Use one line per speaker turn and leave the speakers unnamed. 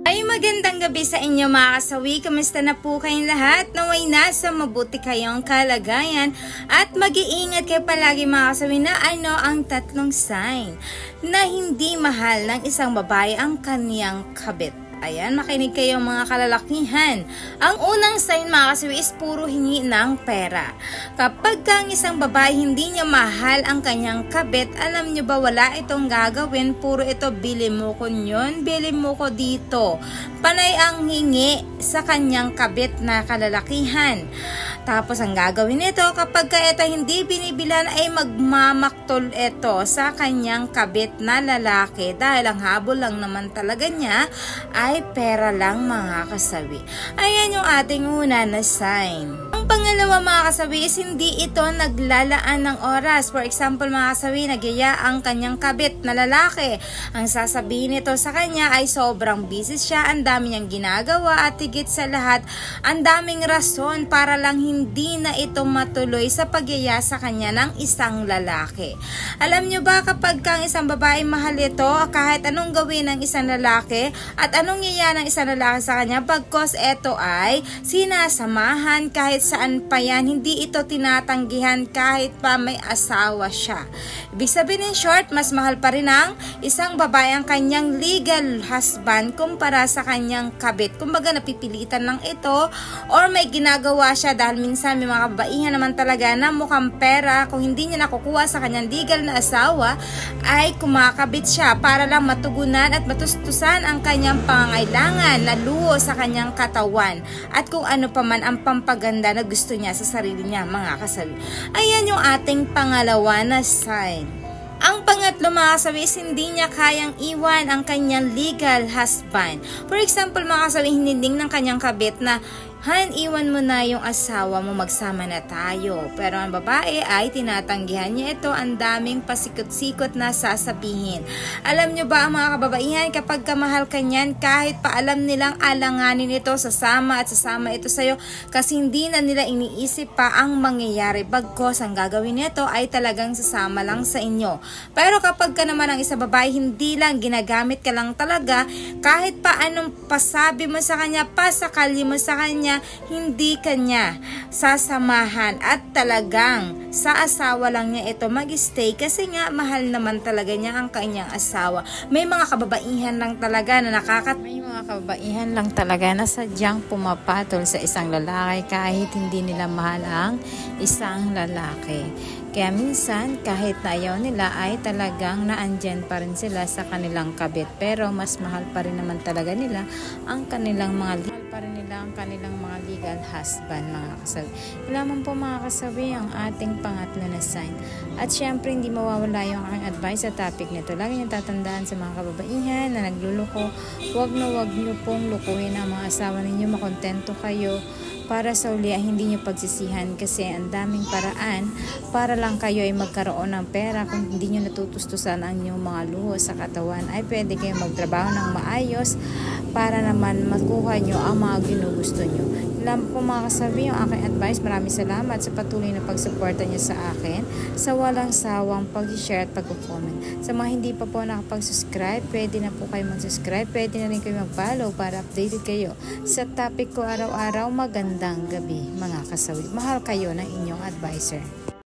Ay magandang gabi sa inyo mga kasawi. Kamusta na po kayong lahat? Naway nasa mabuti kayong kalagayan at mag-iingat kayo palagi mga kasawi na ano ang tatlong sign na hindi mahal ng isang babae ang kaniyang kabit. Ayan, makinig kayo mga kalalakihan. Ang unang sign mga kasawi is puro hingi ng pera. Kapag ang isang babae hindi niya mahal ang kanyang kabit, alam niyo ba wala itong gagawin, puro ito bili mo ko yun, bili mo ko dito. Panay ang hingi sa kanyang kabit na kalalakihan. Tapos ang gagawin nito kapag ito hindi binibilan ay magmamaktol ito sa kanyang kabit na lalaki dahil ang habol lang naman talaga niya ay pera lang mga kasawi. Ayan yung ating una na sign. Ang pangalawa mga kasawi is hindi ito naglalaan ng oras. For example mga kasawi, nagyaya ang kanyang kabit na lalaki. Ang sasabihin nito sa kanya ay sobrang busy siya, ang dami niyang ginagawa at higit sa lahat, ang daming rason para lang hindi na ito matuloy sa pagyaya sa kanya ng isang lalaki. Alam niyo ba kapag kang isang babae mahal ito, kahit anong gawin ng isang lalaki at anong iya ng isang lalaki sa kanya, bagkos ito ay sinasamahan kahit saan pa yan, hindi ito tinatanggihan kahit pa may asawa siya. Ibig sabihin in short, mas mahal pa rin ang isang babae ang kanyang legal husband kumpara sa kanyang kabit. Kumbaga napipilitan lang ito or may ginagawa siya dahil minsan may mga kabaihan naman talaga na mukhang pera, kung hindi niya nakukuha sa kanyang legal na asawa ay kumakabit siya para lang matugunan at matustusan ang kanyang pangangailangan na luho sa kanyang katawan at kung ano pa man ang pampaganda na gusto niya sa sarili niya mga kasawi. Ayan yung ating pangalawa na sign. Ang pangatlo mga kasawi is hindi niya kayang iwan ang kanyang legal husband. For example mga kasawi, hininding ng kanyang kabit na Han, iwan mo na yung asawa mo, magsama na tayo. Pero ang babae ay tinatanggihan niya ito, ang daming pasikot-sikot na sasabihin. Alam nyo ba ang mga kababaihan, kapag kamahal ka niyan, kahit pa alam nilang alanganin ito, sasama at sasama ito sa'yo kasi hindi na nila iniisip pa ang mangyayari. Bagkos ang gagawin nito ay talagang sasama lang sa inyo. Pero kapag ka naman ang isang babae, hindi lang ginagamit ka lang talaga, kahit pa anong pasabi mo sa kanya, pasakali mo sa kanya, hindi kanya sasamahan at talagang sa asawa lang niya ito mag-stay kasi nga mahal naman talaga niya ang kanyang asawa. May mga kababaihan lang talaga na may mga kababaihan lang talaga na sadyang pumapatol sa isang lalaki kahit hindi nila mahal ang isang lalaki. Kaya minsan kahit na ayaw nila ay talagang naandyan pa rin sila sa kanilang kabit, pero mas mahal pa rin naman talaga nila ang kanilang mga legal husband mga kasawi. Lamang po mga kasawi ang ating pangatlo na sign. At syempre hindi mawawala yung aking advice sa topic nito. Lagi niyong tatandaan sa mga kababaihan na nagluluko, wag niyo pong lukuhin ang mga asawa ninyo, makontento kayo para sa uli ay hindi nyo pagsisihan kasi ang daming paraan para lang kayo ay magkaroon ng pera. Kung hindi nyo natutustusan ang inyong mga luho sa katawan ay pwede kayo magtrabaho ng maayos para naman makuha nyo ang mga ginugusto nyo. Lamang po mga kasabi yung aking advice. Maraming salamat sa patuloy na pagsuporta nyo sa akin, sa walang sawang pag-share at pag-comment. Sa mga hindi pa po nakapag-subscribe, pwede na po kayo mag-subscribe, pwede na rin kayo mag-follow para updated kayo sa topic ko araw-araw. Magandang gabi mga kasawi. Mahal kayo ng inyong advisor.